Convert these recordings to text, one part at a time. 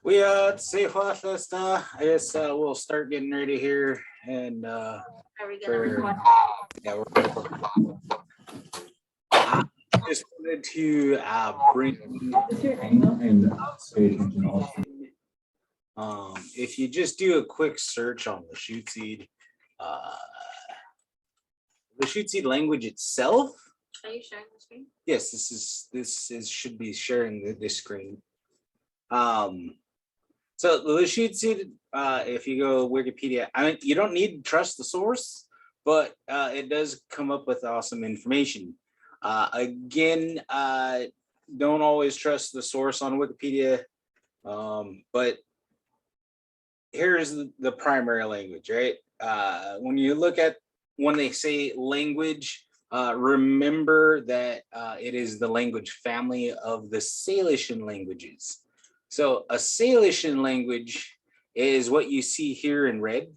Say what, I guess we'll start getting ready here, and Are we gonna record? yeah, I just wanted to bring if you just do a quick search on the shoot seed language itself. Are you sharing the screen? Yes, this is should be sharing this screen. So the Lashutseed, if you go Wikipedia, I mean, you don't need to trust the source, but it does come up with awesome information. Again, don't always trust the source on Wikipedia, but here's the primary language, right? When they say language, remember that it is the language family of the Salishan languages. So a Salishan language is what you see here in red.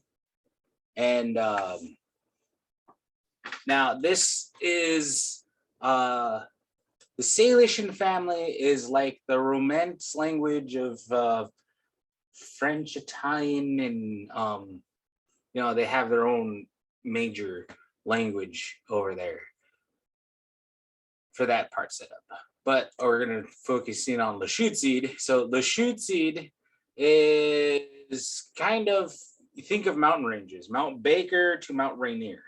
And now this is, the Salishan family is like the Romance language of French, Italian, and they have their own major language over there for that part set up. But we're going to focus in on Lashutseed. So Lashutseed is kind of, you think of mountain ranges, Mount Baker to Mount Rainier,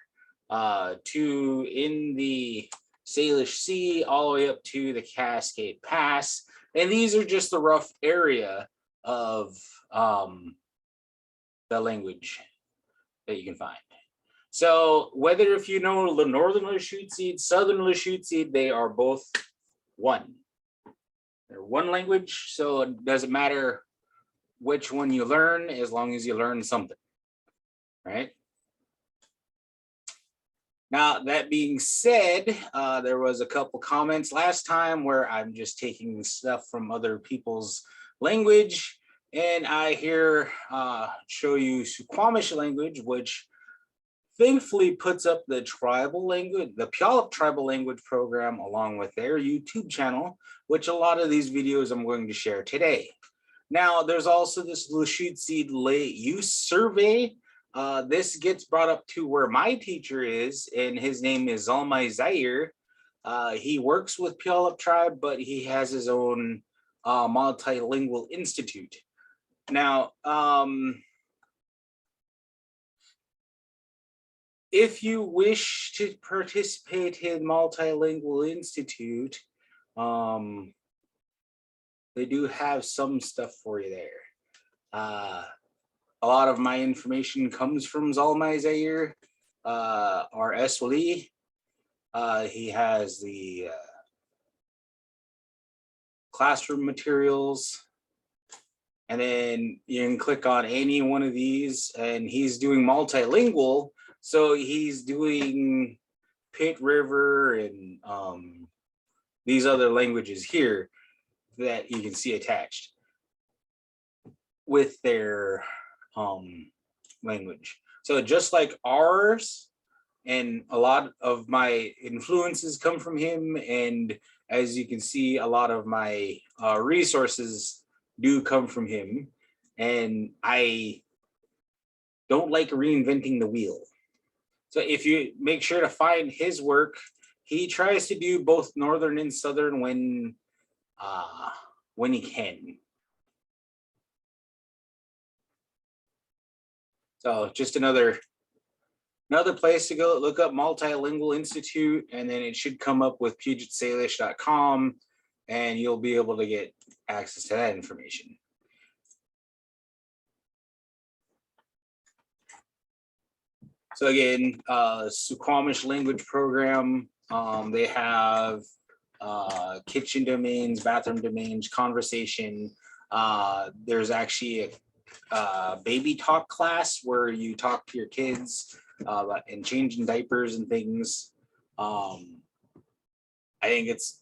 to in the Salish Sea, all the way up to the Cascade Pass. And these are just the rough area of the language that you can find. So whether if you know the northern Lashutseed, southern Lashutseed, they are both one. They're one language, so it doesn't matter which one you learn as long as you learn something, right? Now, that being said, there was a couple comments last time where I'm just taking stuff from other people's language, and I here show you Suquamish language, which thankfully puts up the tribal language, the Puyallup tribal language program, along with their YouTube channel, which a lot of these videos I'm going to share today. Now, there's also this Lashutseed Lay Use Survey. This gets brought up to where my teacher is, and his name is Zalmai Zaire. He works with Puyallup tribe, but he has his own multilingual institute. Now, if you wish to participate in Multilingual Institute, they do have some stuff for you there. A lot of my information comes from Zalmai Zaire, R.S. Lee. He has the classroom materials. And then you can click on any one of these, and he's doing multilingual. So he's doing Pit River and these other languages here that you can see attached with their language. So just like ours, and a lot of my influences come from him. And as you can see, a lot of my resources do come from him. And I don't like reinventing the wheel. So if you make sure to find his work, he tries to do both northern and southern when he can. So just another place to go. Look up Multilingual Institute, and then it should come up with PugetSalish.com, and you'll be able to get access to that information. So again, Suquamish language program, they have kitchen domains, bathroom domains, conversation. There's actually a baby talk class where you talk to your kids and changing diapers and things. I think it's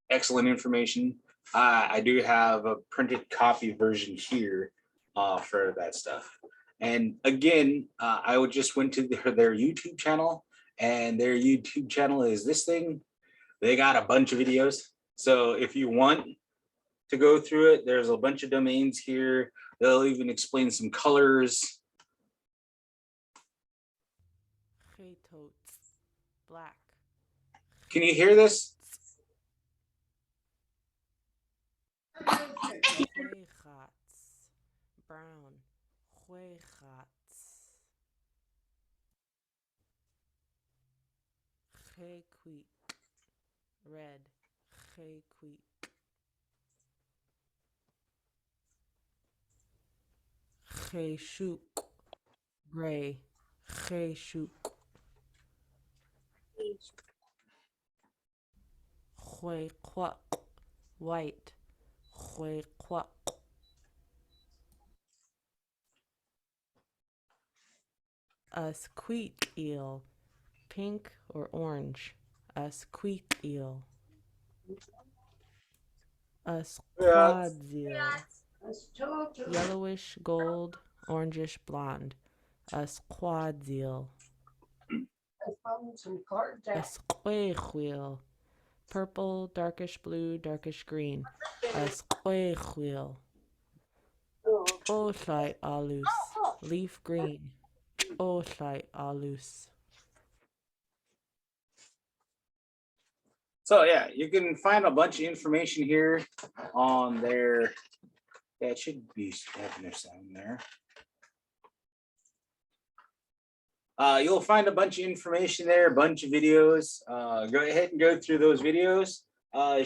excellent information. I do have a printed copy version here for that stuff. And again, I would just went to their YouTube channel, and their YouTube channel is this thing. They got a bunch of videos. So if you want to go through it. There's a bunch of domains here. They'll even explain some colors. Black. Can you hear this? Brown. Red. Gray. White. A squeak eel. Pink or orange. A squeak eel. A squad seal. Yellowish gold, orangish blonde. A squad seal. A squeal. Purple, darkish blue, darkish green. A squeal. Oshai alus. Leaf green. Oshai alus. So yeah, you can find a bunch of information here on their, yeah, it should be having their sound there. You'll find a bunch of information there, a bunch of videos. Go ahead and go through those videos.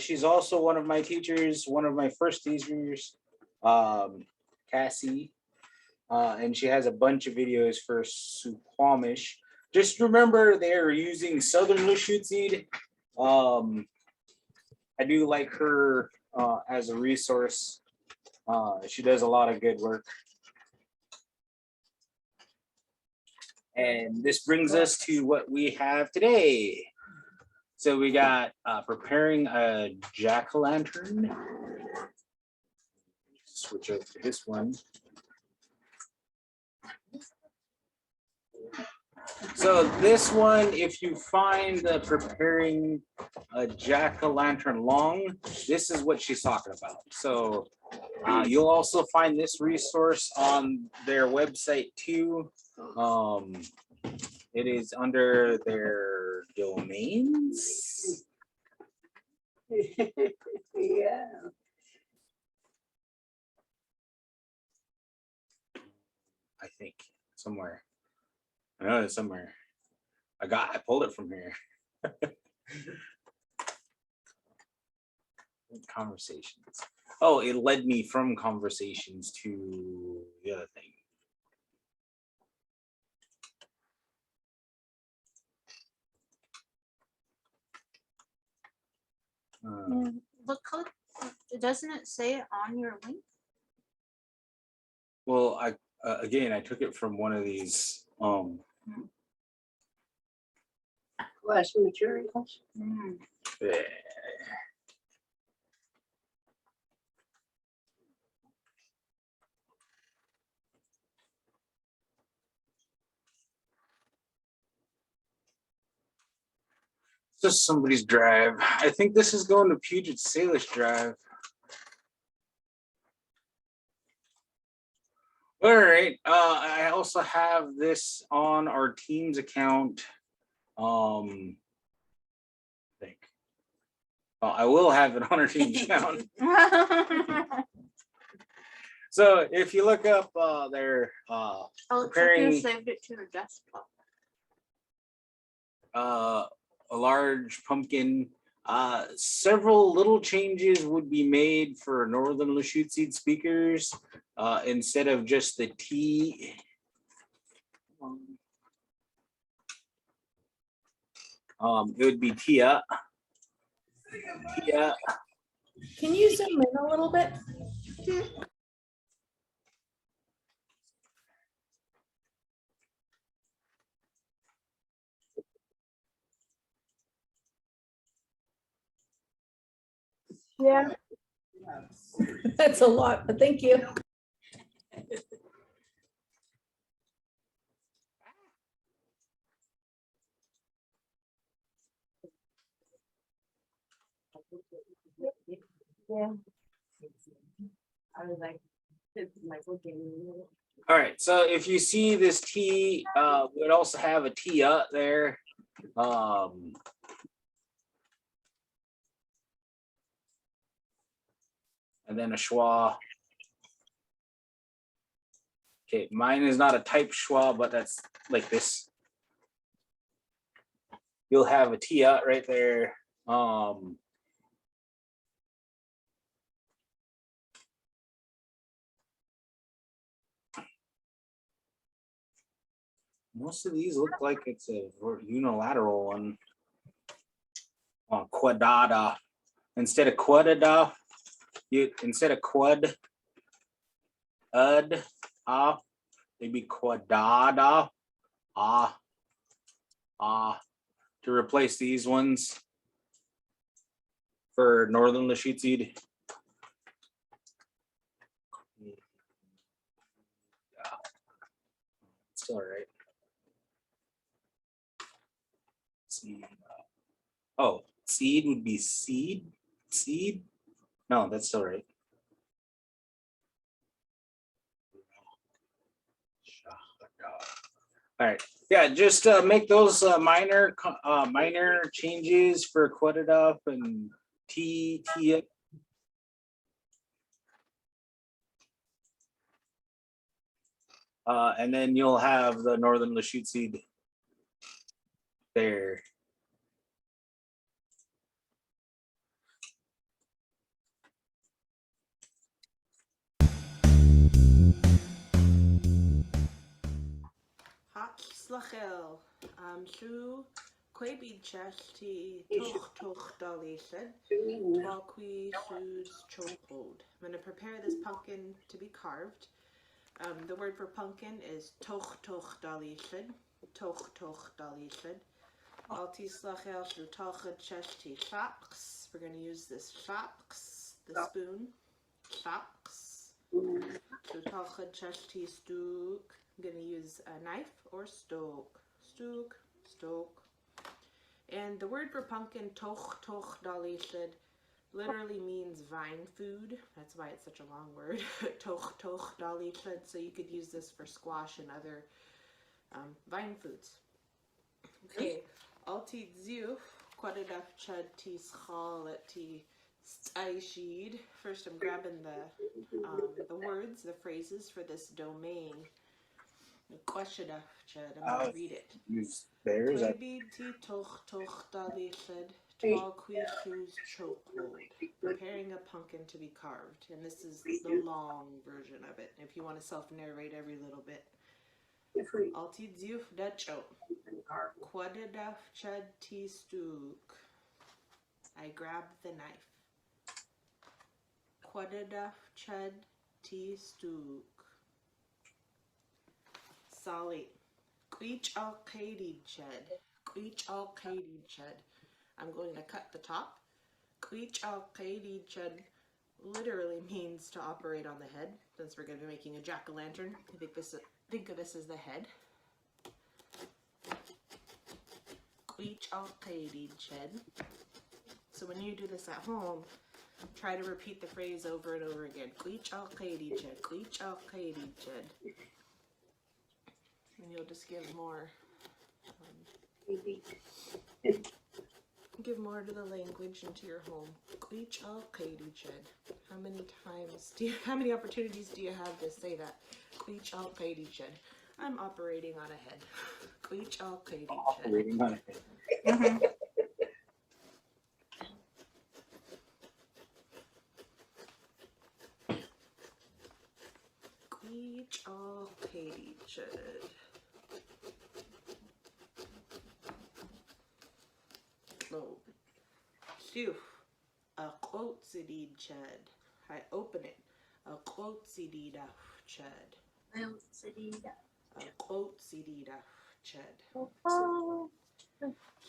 She's also one of my teachers, one of my first teachers, Cassie. And she has a bunch of videos for Suquamish. Just remember they're using Southern Lushootseed. I do like her as a resource. She does a lot of good work. And this brings us to what we have today. So we got preparing a jack-o'-lantern. Switch over to this one. So this one, if you find the preparing a jack-o'-lantern long, this is what she's talking about. So you'll also find this resource on their website too. It is under their domains. Yeah. I think somewhere. I know it's somewhere. I pulled it from here. Conversations. Oh, it led me from conversations to the other thing. Look, doesn't it say it on your link? Well, again, I took it from one of these. Class materials. Yeah. Just somebody's drive. I think this is going to Puget Salish Drive. All right. I also have this on our Teams account. I think. I will have it on our Teams account. So if you look up their preparing, you saved it to your desktop. a large pumpkin. Several little changes would be made for Northern Lushootseed speakers. Instead of just the T. It would be Tia. Tia. Can you zoom in a little bit? Yeah. That's a lot, but thank you. Yeah. I was like, it's my looking. All right, so if you see this T, we'd also have a T up there. And then a schwa. Okay, mine is not a type schwa, but that's like this. You'll have a T out right there. Most of these look like it's a unilateral one. Quadada. Instead of quadada, instead of quad, they'd be quadada. To replace these ones for Northern Lashitsid. Still all right. Seed. Oh, seed would be seed. Seed. No, that's still right. All right. Yeah, just make those minor changes for quoted up and T. And then you'll have the Northern Lashitsid there. Slachel. True. Quabi chesti toch dalishad. Walqui shoes chokehold. I'm going to prepare this pumpkin to be carved. The word for pumpkin is toch dalishad. Toch dalishad. Alti slachel shu talchad chesti shaks. We're going to use this shaks, the spoon. Shaks. Shu talchad chesti stuk. I'm going to use a knife or stoke. Stoke. And the word for pumpkin, toch dalishad, literally means vine food. That's why it's such a long word. toch dalishad. So you could use this for squash and other vine foods. Okay. Alti ziu, quadadaf chad ti schal ti stashid. First I'm grabbing the words, the phrases for this domain. Quashadaf chad. I'm going to read it. Use theirs. Preparing a pumpkin to be carved. And this is the long version of it. If you want to self-narrate every little bit. Alti dziuf dacho. Quadadaf chad ti stuk. I grab the knife. Quadadaf chad ti stuk. Sali. Queech al kaidi ched. Queech al kaidi ched. I'm going to cut the top. Queech al kaidi ched literally means to operate on the head. Since we're going to be making a jack-o'-lantern, think of this as the head. Queech al kaidi ched. So when you do this at home, try to repeat the phrase over and over again. Queech al kaidi ched. Queech al kaidi ched. And you'll just give more to the language and to your home. Queech al kaidi ched. How many opportunities do you have to say that? Queech al kaidi ched. I'm operating on a head. Queech al kaidi ched. Operating on a head. Queech al kaidi ched. Oh. Shuf. A quote sidid ched. I open it. A quote sidid ched. A quote sidid ched.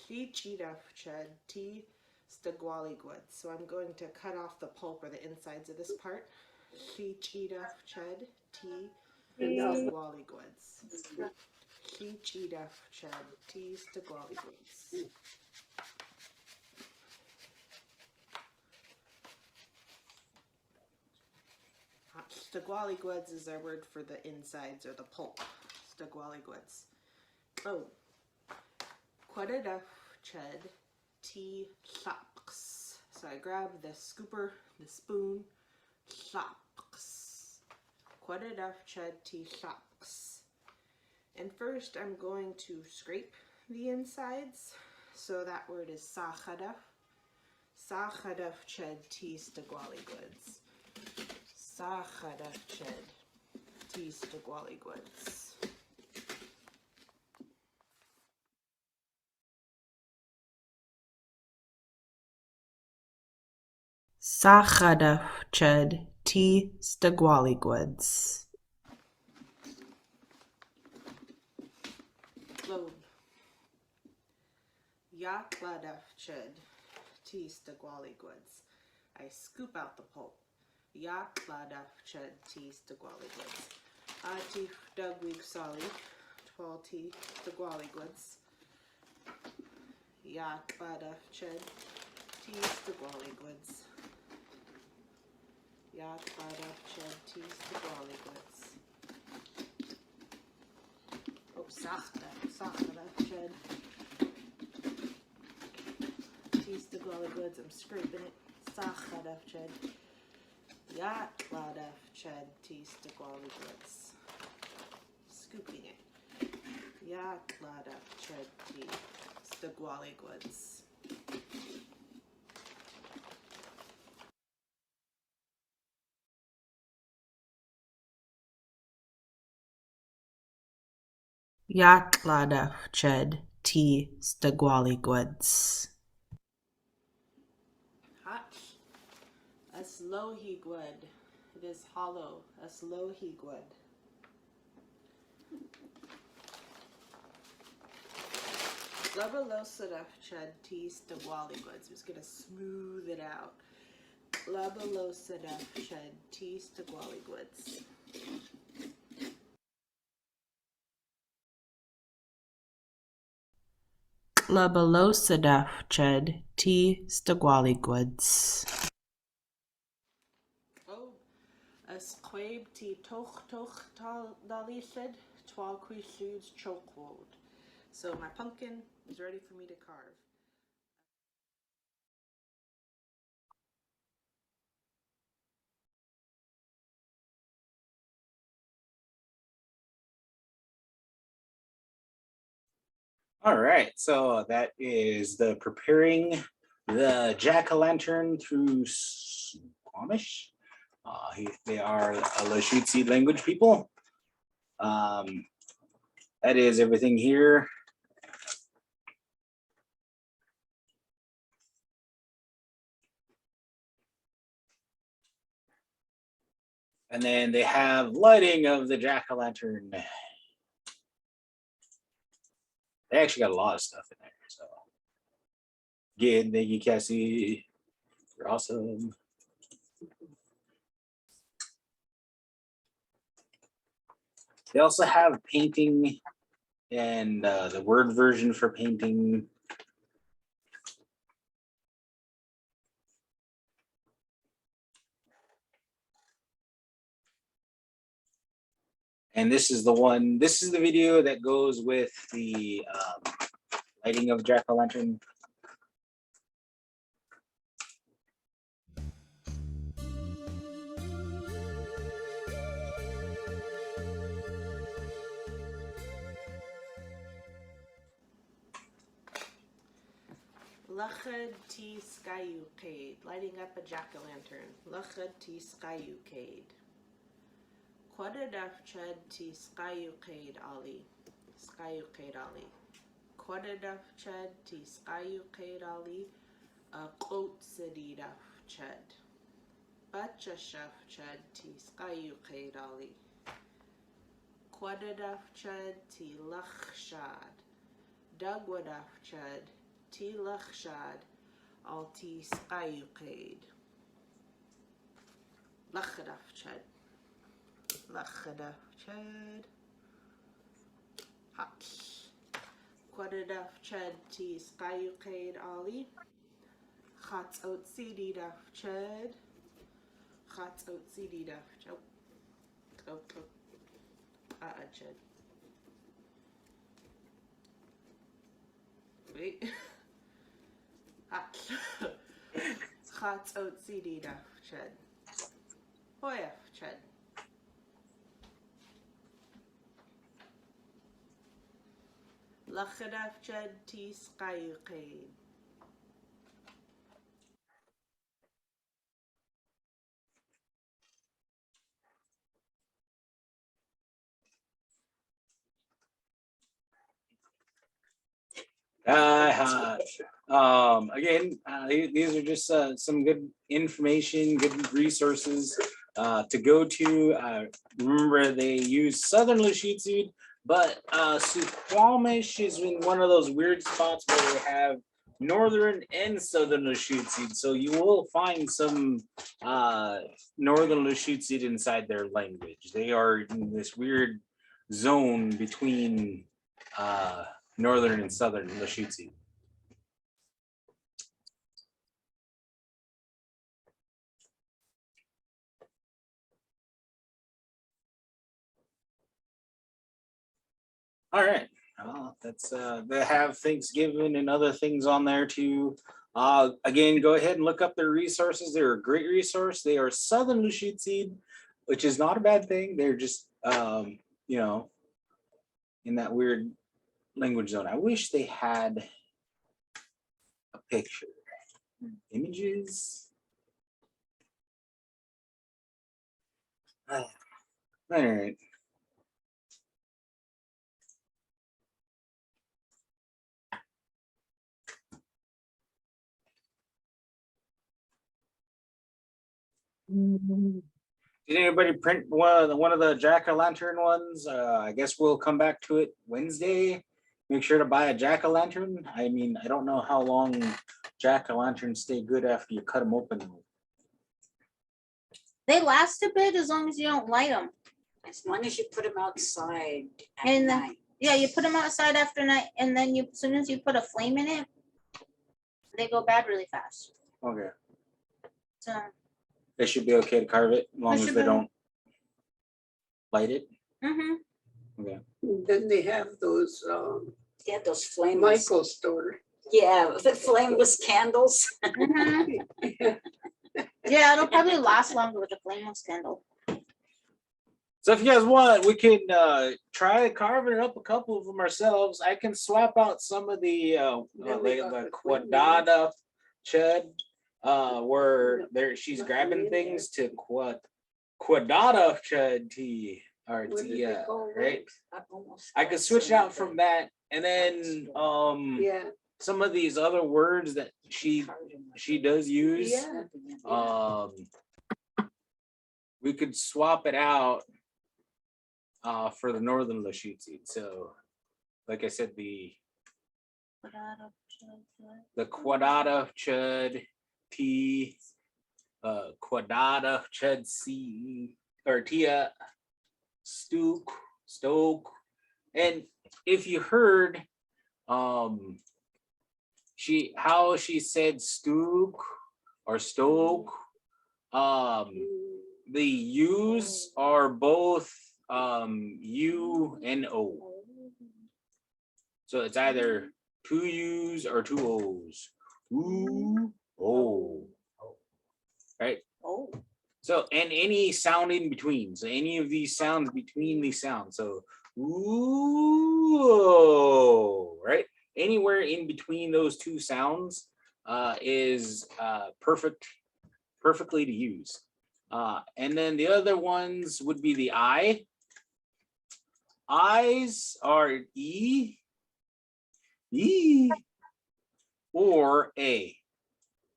She cheetah ched tea stagwali good. So I'm going to cut off the pulp or the insides of this part. She cheetah ched tea stagwali goods. She cheetah ched tea stagwali goods. Stagwalligweds is our word for the insides or the pulp. Stagwalligweds. Oh. Quadada ched tea shops. So I grab the scooper, the spoon, shops. Quadada ched tea shops. And first I'm going to scrape the insides. So that word is sachadaf. Sachadaf ched tea stagwalligweds. Sachadaf ched tea stagwalligweds. Sachadaf ched tea stagwalligweds. Globe. Yakladaf ched tea stagwalligweds. I scoop out the pulp. Yakladaf ched tea stagwalligweds. Atif dugwig sali, 12 tea stagwalligweds. Yakladaf ched tea stagwalligweds. Yakladaf ched tea stagwalligweds. Oh, sachadaf ched tea stagwalligweds. I'm scraping it. Sachadaf ched. Yakladaf ched tea stagwalligweds. Scooping it. Yakladaf ched tea stagwalligweds. Yakladaf ched tea stagwalligweds. Hot. Aslohigwed. It is hollow. Aslohigwed. Glabalosadaf ched tea stagwalligweds. Just gonna smooth it out. Glabalosadaf ched tea stagwalligweds. Glabalosadaf ched tea stagwalligweds. Oh, as quabe tea toch dalishid, 12 quishuds chokewold. So my pumpkin is ready for me to carve. All right, so that is the preparing the jack-o'-lantern through Squamish. They are a Lushootseed language people. That is everything here. And then they have lighting of the jack-o'-lantern. They actually got a lot of stuff in there. So again, thank you, Cassie. You're awesome. They also have painting and the word version for painting. And this is the one, this is the video that goes with the lighting of jack-o'-lantern. Lachad T Skyucade, lighting up a jack-o'-lantern. Lachad T Skyucade. Quadadaf Chad T Skyucade Ali. Skyucade Ali. Quadadaf Chad T Skyucade Ali. Quote Sedidaf Chad. Bachashaf Chad T Skyucade Ali. Quadadaf Chad T Lachshad. Dugwadaf Chad T Lachshad. Al T Skyucade. Lachadaf Chad. Lachadaf Chad. Hot. Quadadaf Chad T Skyucade Ali. Chatz Otsididaf Chad. Schat out CD Chow. Chad. Wait. Schat out CD Chad. Hoya Chad. Lachadaf Chad T Sky Kaid. Again, these are just some good information, good resources to go to. Remember, they use Southern Lushootseed, but Suquamish is in one of those weird spots where they have Northern and Southern Lushootseed. So you will find some Northern Lushootseed inside their language. They are in this weird zone between Northern and Southern Lushootseed. All right. That's they have Thanksgiving and other things on there too. Again, go ahead and look up their resources. They're a great resource. They are Southern Lushootseed, which is not a bad thing. They're just you know, in that weird language zone. I wish they had a picture. Images. All right. Did anybody print one of the jack-o'-lantern ones? I guess we'll come back to it Wednesday. Make sure to buy a jack-o'-lantern. I mean, I don't know how long jack-o'-lanterns stay good after you cut them open. They last a bit as long as you don't light them. As long as you put them outside at And night. yeah, you put them outside after night, and then you, as soon as you put a flame in it, they go bad really fast. Okay. So They should be okay to carve it as long as should they be. don't light it. mm-hmm. Then they have those Yeah, those flameless. Michael store. Yeah, the flameless candles. Mm-hmm. Yeah, it'll probably last longer with a flameless candle. So if you guys want, we can try carving up a couple of them ourselves. I can swap out some of the Then we got the the quadada chud, where Yep. there she's Nothing grabbing in things to quadada chud tea or What did tea, they call right? Almost I could switch it out from that, and then Yeah, some of these other words that she does use. yeah. We could swap it out for the Northern Lushootseed. So, like I said, the quadada chud tea, quadada chud c or tia stoke, and if you heard how she said stook or stoke, the U's are both U and O. So it's either two U's or two O's. Ooh, oh. Right? Oh. So, and any sound in between. So any of these sounds between these sounds. So, ooh, right? Anywhere in between those two sounds is perfectly to use. And then the other ones would be the I. I's are E, or A.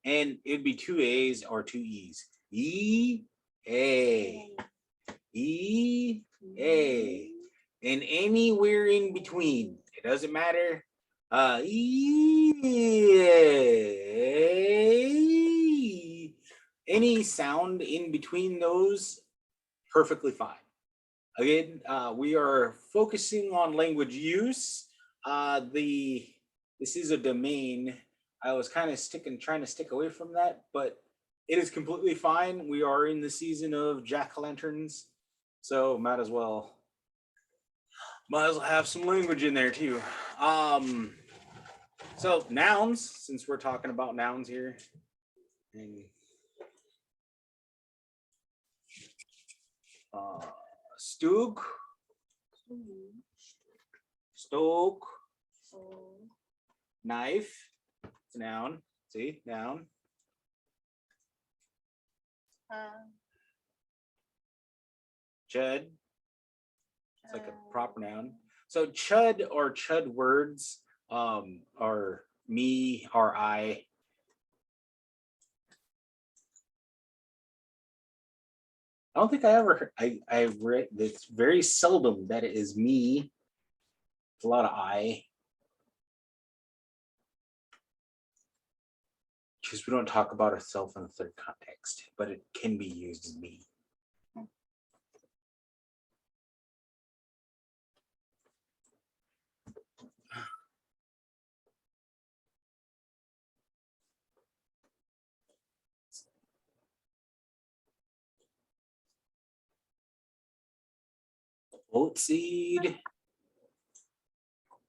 And it'd be two A's or two E's. E, A. E, A. And anywhere in between. It doesn't matter. E, any sound in between those, perfectly fine. Again, we are focusing on language use. This is a domain. I was kind of trying to stick away from that, but It is completely fine. We are in the season of jack-o'-lanterns, so might as well have some language in there too. So nouns, since we're talking about nouns here. And, Stug, stoke, knife, it's a noun. See, noun. Chud, it's like a proper noun. So chud or chud words are me or I. I don't think I ever I read, it's very seldom that it is me. It's a lot of I. Because we don't talk about ourselves in a third context, but it can be used as me. Oat seed,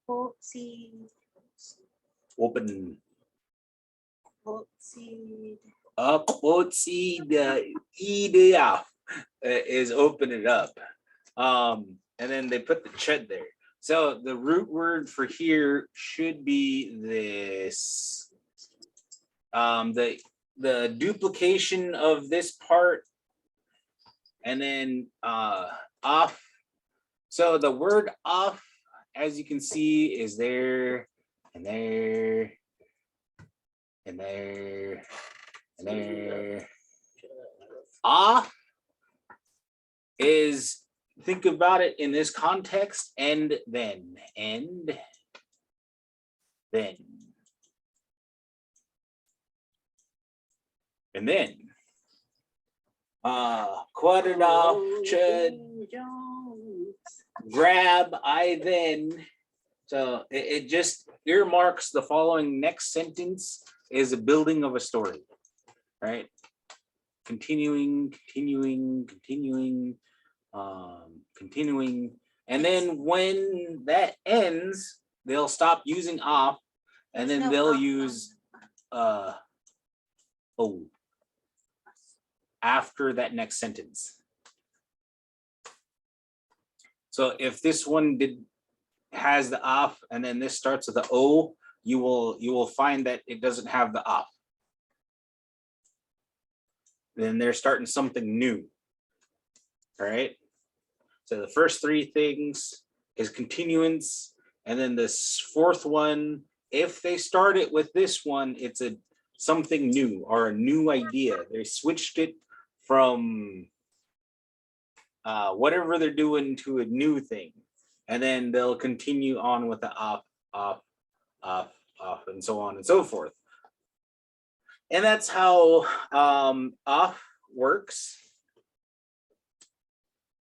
Oat seed. open. Oat seed. Oat seed, yeah, is open it up. And then they put the chud there. So the root word for here should be this. The duplication of this part, and then off. So the word off, as you can see, is there and there and there and there. Off is, think about it in this context, and then. And then quadded off, chud, grab, I then. So it just earmarks the following next sentence is a building of a story, right? Continuing. And then when that ends, they'll stop using off, and then There's no they'll off use oh after that next sentence. So if this one has the off and then this starts with the O, you will find that it doesn't have the off. Then they're starting something new. All right. So the first three things is continuance, and then this fourth one, if they start it with this one, it's a something new or a new idea. They switched it from whatever they're doing to a new thing, and then they'll continue on with the off, and so on and so forth. And that's how off works.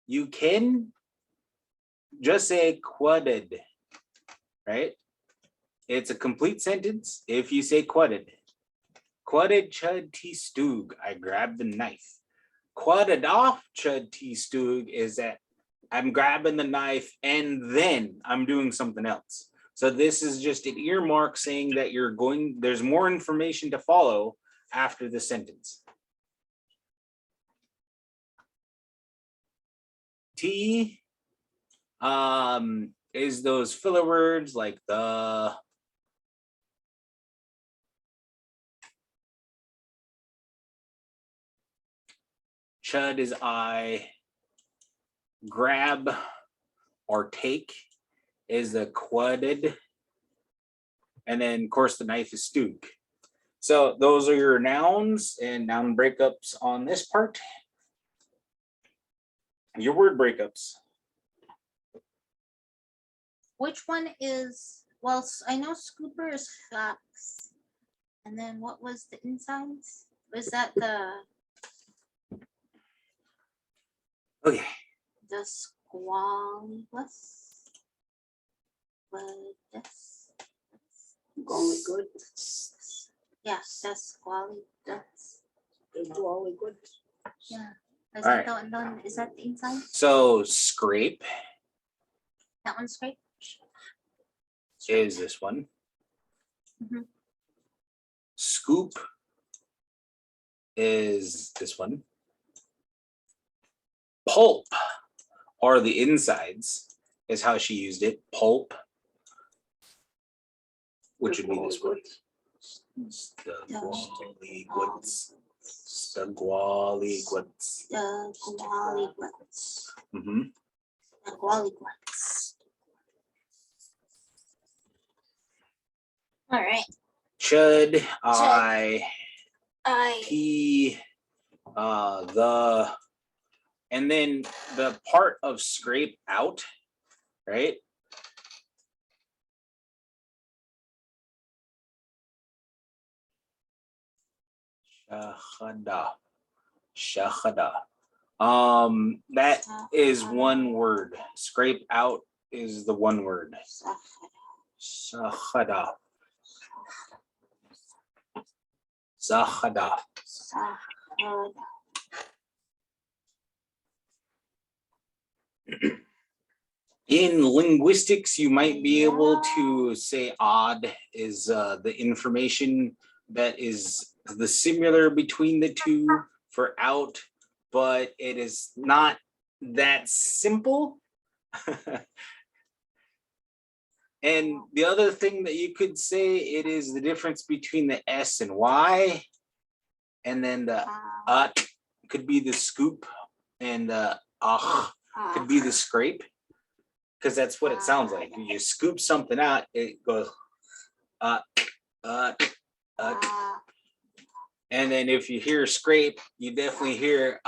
You can just say quadded, right? It's a complete sentence if you say quadded. Quadded chud tea stoog, I grabbed the knife. Quadded off chud tea stoog is that I'm grabbing the knife and then I'm doing something else. So this is just an earmark saying that there's more information to follow after the sentence. T is those filler words like the, chud is I, grab or take is the quadded, and then of course the knife is stoog. So those are your nouns and noun breakups on this part. Your word breakups. Which one is, well, I know scooper is flax. And then what was the insides? Was that Okay. the squalibus? Going good. Yeah, that's squalibus. Yeah. Is Alright. that the one? Is that the inside? So scrape That one's straight. is this one. Mhm. Scoop is this one. Pulp are the insides is how she used it. Pulp, which would be this one. Squaliguts. Squaliguts. The Gualiguats. Mm-hmm. The Gualiguats. All right. Should I I he the and then the part of scrape out, right? Shahada. Shahada. That is one word. Scrape out is the one word. Shahada. Zahada. In linguistics, you might be able to say odd is the information that is the similar between the two for out, but it is not that simple. And the other thing that you could say, it is the difference between the S and Y, and then the could be the scoop, and the could be the scrape, because that's what it sounds like. You scoop something out, it goes and then if you hear scrape, you definitely hear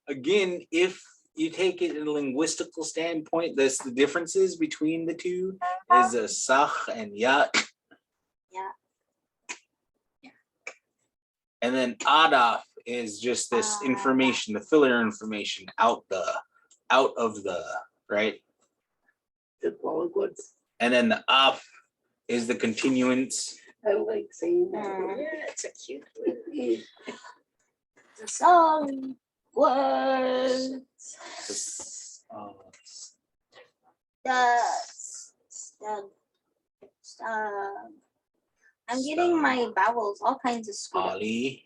Again, if you take it in a linguistical standpoint, that's the differences between the two is a sach and ya. Yeah. And then adaf is just this information, the filler information out of the right. And then the af is the continuance. I like saying that. Yeah, it's a cute word. the song was the I'm getting my vowels, all kinds of screwed up. Ali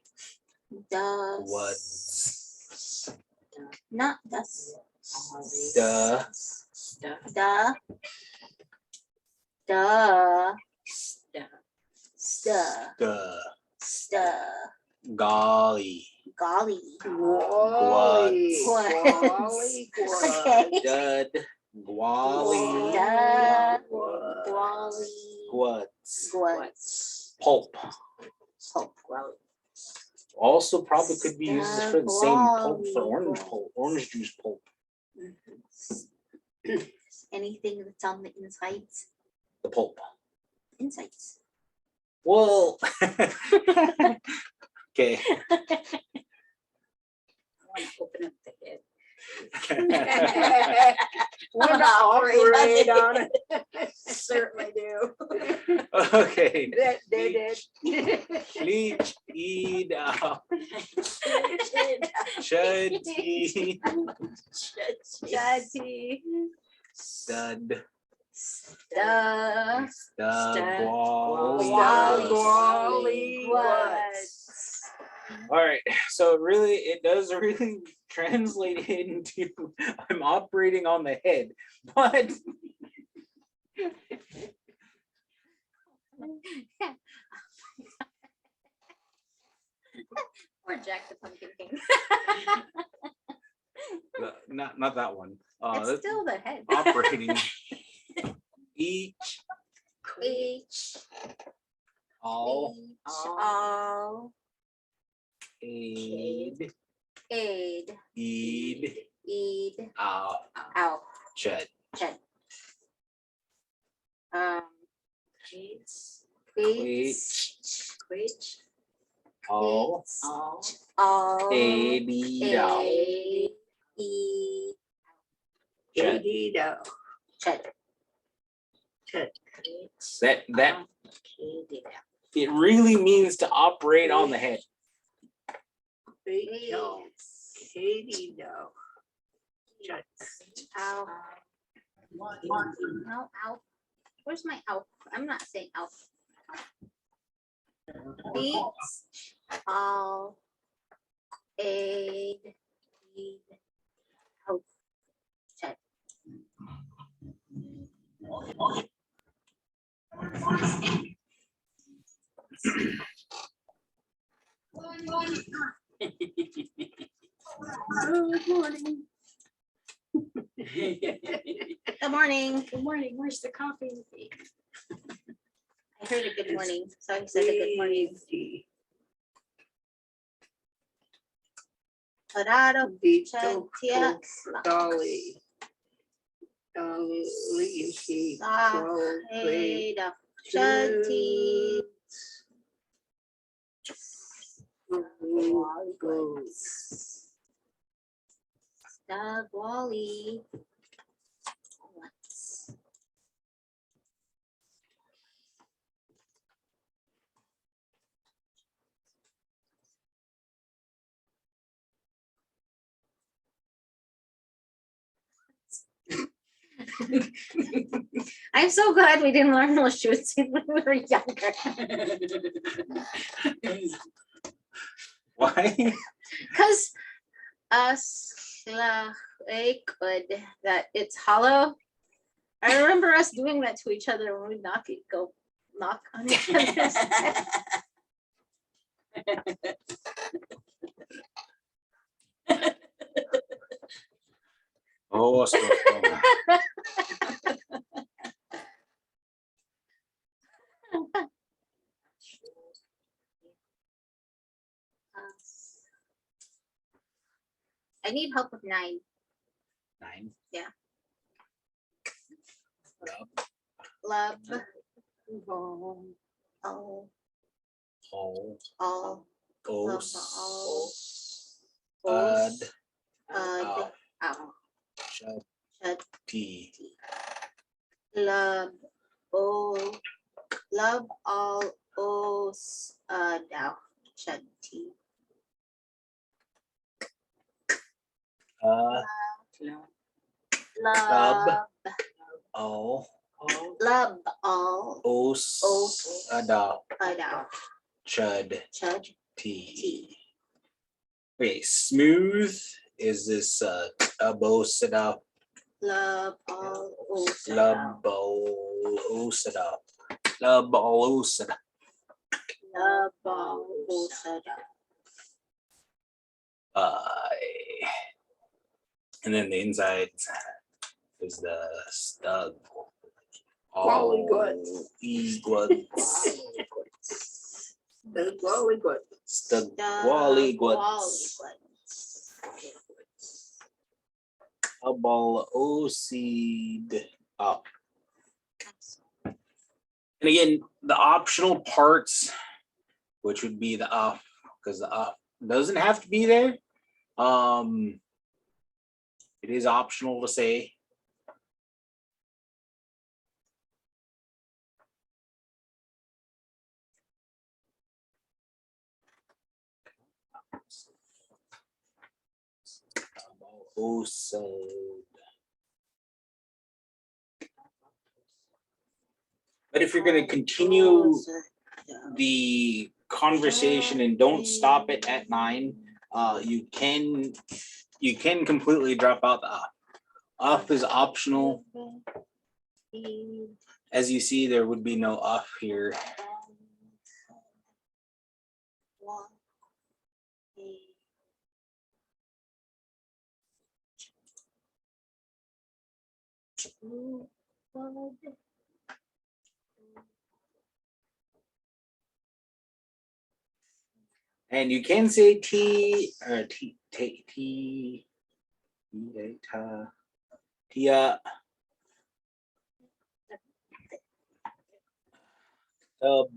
The was not the the the golly golly. Okay. dud gwali guts pulp. Also probably could be used for the same pulp for orange juice pulp. Anything that's on the insides. The pulp. Insides. Well, okay. I want to open up the head. We're not operating on it. Certainly do. Okay. They Bleach, eat out. Chuddy. Stud. All right, so really, it does really translate into I'm operating on the head, but Or Jack the Pumpkin King. not that one. It's That's still the head. operating. Each, all, aid, aid, out, chud. All, aid, out. Chud. That It really means to operate on the head. Big no. Katie, no. Ow. No, ow. Where's my ow? I'm not saying ow. Beats all aid out. Check. Good morning. Good morning. Good morning, where's the coffee? I heard a good morning, so I said a good morning. Dorado, Vito, tia, Dolly. Dolly, she, Ada, Shanti, Doug, Wally. I'm so glad we didn't learn what she would say when we were younger. Why? Because that it's hollow. I remember us doing that to each other when we knock on each other's head. Oh, I need help with 9. 9. Yeah. Love. Love. Oh. All. All. Os. Os. Ow. Ow. Shut. Shut. T. Love. Oh. Love all. Os. Now. Shut. T. Love. Love. All. Love all. Os. Os. Ada. Now. Chud. Chud. T. Okay, smooth is this abosada. Love all. Os. Labosada. Labosada. Love all. Os. And then the inside is the stug. Gollywoods. Eagwoods. The Gollywoods. Stug Wallywoods. Abal seed up. And again, the optional parts, which would be the up, because the up doesn't have to be there. It is optional to say. But if you're going to continue the conversation and don't stop it at 9, you can completely drop out the up. Up is optional. As you see, there would be no up here. And you can say T or T Tia. Love.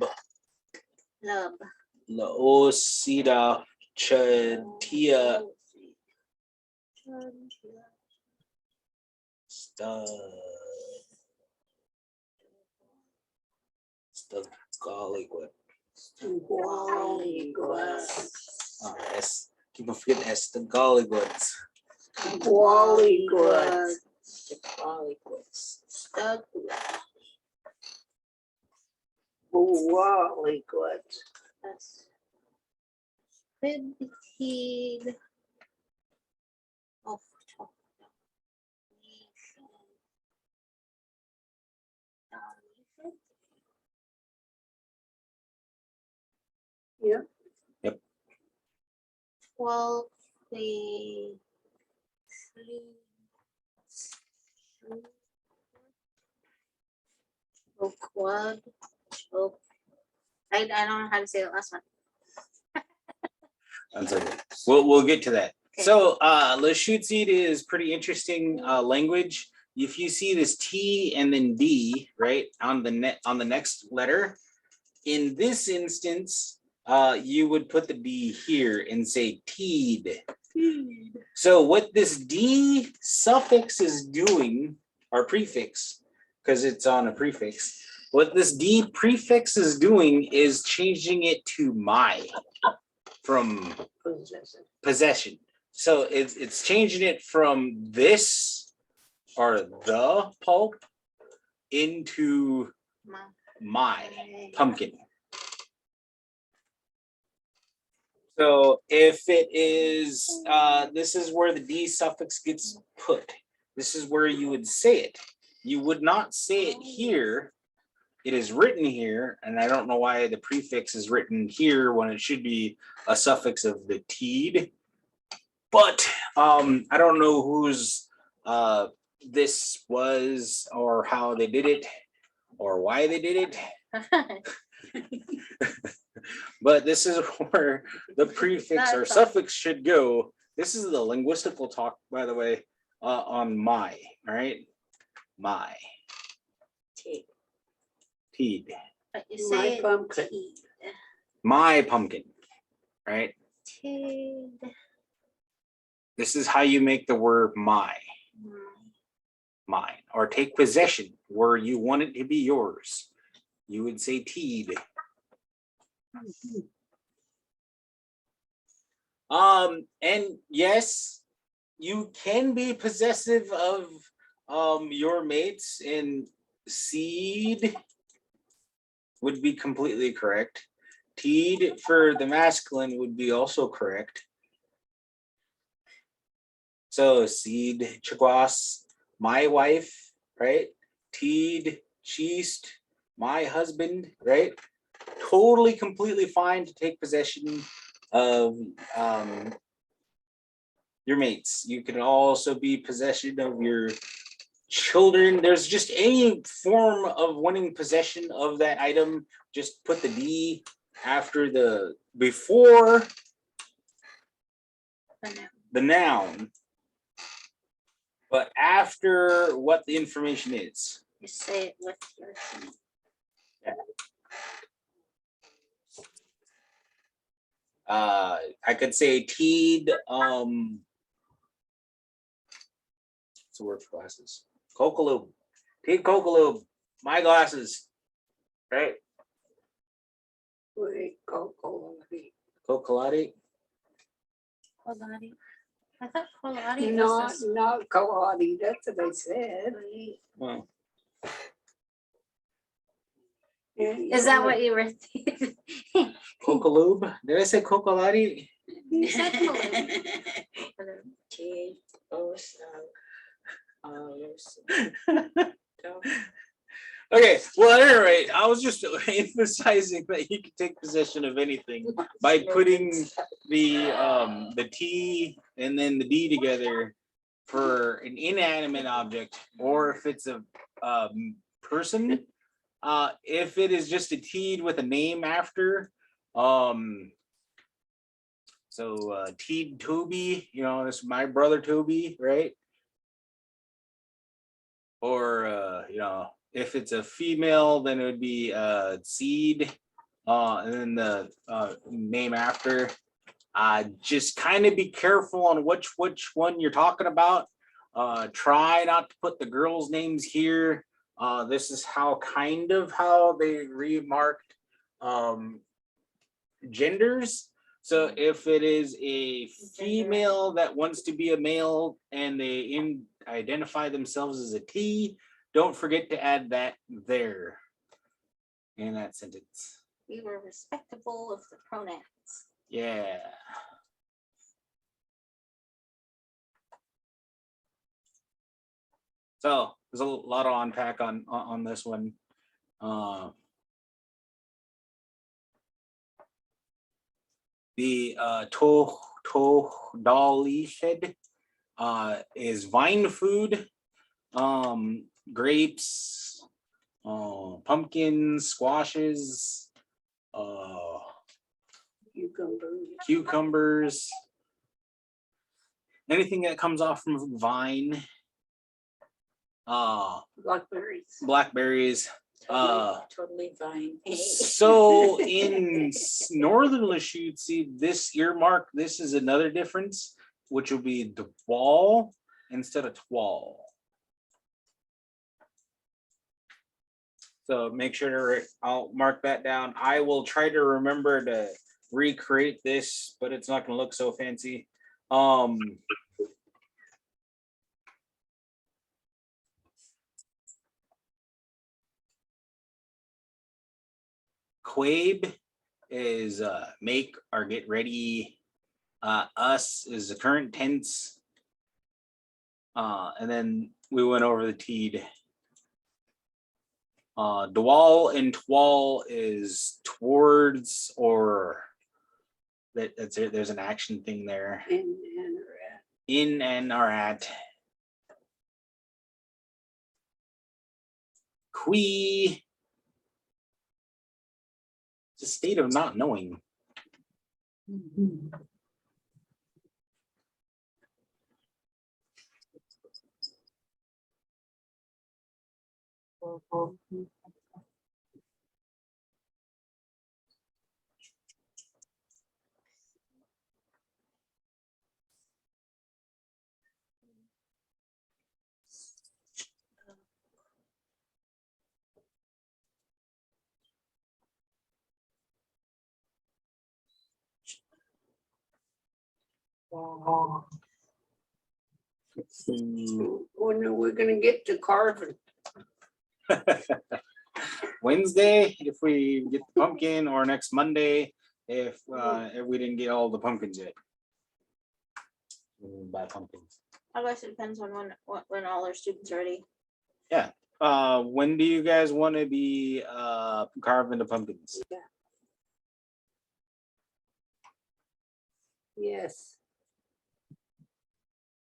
Laosida Chatia Stug Gollywood. Gollygods. S. Keep on forgetting S. The gollygods. Gollygods. Stug. Gollygods. That's fatigue. Oh, Yeah. Yep. 12. The quad. Oh, I don't know how to say the last one. That's okay. We'll get to that. Okay. So Lashutseed is pretty interesting language. If you see this T and then D, right, on the next letter, in this instance, you would put the D here and say teed. So what this D suffix is doing, or prefix, because it's on a prefix, what this D prefix is doing is changing it to my from possession. So it's changing it from this or the pulp into my pumpkin. So if it is, this is where the D suffix gets put. This is where you would say it. You would not say it here. It is written here, and I don't know why the prefix is written here when it should be a suffix of the teed. But I don't know whose this was or how they did it or why they did it. But this is where the prefix or suffix should go. This is the linguistical talk, by the way, on my, all right? My. Teed. But you My say pumpkin. My pumpkin, right? teed. This is how you make the word my, mine, or take possession where you want it to be yours. You would say teed. And yes, you can be possessive of your mates, and seed would be completely correct. Teed for the masculine would be also correct. So seed, chagwas, my wife, right? Teed, cheest, my husband, right? Totally, completely fine to take possession of your mates. You can also be possession of your children. There's just any form of wanting possession of that item. Just put the D after the before the noun, but after what the information is. You say it with your teeth. I could say teed. What's the word for glasses? Cocolube. Teed Cocolube. My glasses. Right? Wait, Golly. Cocolati. Colati. I thought Colati Not Golly, that's what I said. Well, Is that what you were thinking? Cocolube. Did I say Cocolati? You said Colati. Okay, well, at any rate, I was just emphasizing that you can take possession of anything by putting the T and then the D together for an inanimate object, or if it's a person, if it is just a T with a name after, so T Toby, this is my brother Toby, right? Or if it's a female, then it would be seed, and then the name after. Just kind of be careful on which one you're talking about. Try not to put the girls' names here. This is how they remarked genders. So if it is a female that wants to be a male and they identify themselves as a T, don't forget to add that there in that sentence. We were respectful of the pronouns. Yeah. So there's a lot to unpack on this one. The dolly shed is vine food, grapes, pumpkins, squashes, cucumbers, anything that comes off from a vine, blackberries. Totally fine. So in northern Lachute, this earmark, this is another difference, which will be dwall instead of twall. So make sure I'll mark that down. I will try to remember to recreate this, but it's not going to look so fancy. Quabe is make or get ready. Us is the current tense. And then we went over the teed. Dwall and twall is towards, or that's it. There's an action thing there. In and are at. Qui. It's a state of not knowing. When are we gonna get to carving? Wednesday, if we get the pumpkin, or next Monday, if we didn't get all the pumpkins yet. We'll buy pumpkins. I guess it depends on when all our students are ready. Yeah. When do you guys want to be carving the pumpkins? Yes.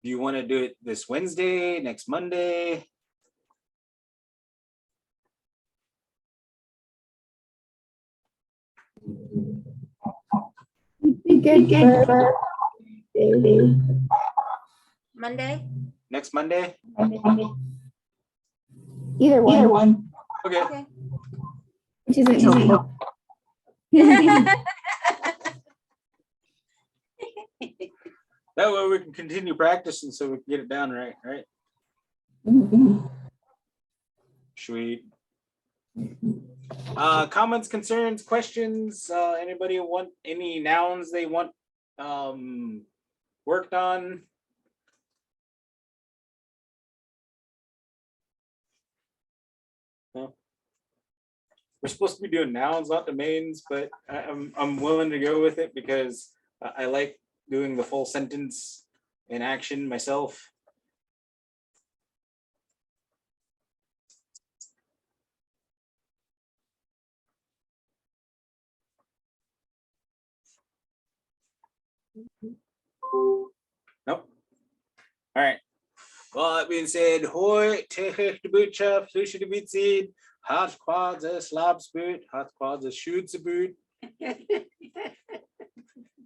Do you want to do it this Wednesday, next Monday? Monday? Next Monday? Either one. Okay. Okay. Which isn't easy. That way we can continue practicing so we can get it down right? Sweet. Comments, concerns, questions? Anybody want any nouns they want worked on? No. We're supposed to be doing nouns, not domains, but I'm willing to go with it because I like doing the full sentence in action myself. Nope. All right. Well, that being said, hoi, techech de boodschap, flusje de boetseed, hart quads a slabsboot, hart quads a shoots a boot.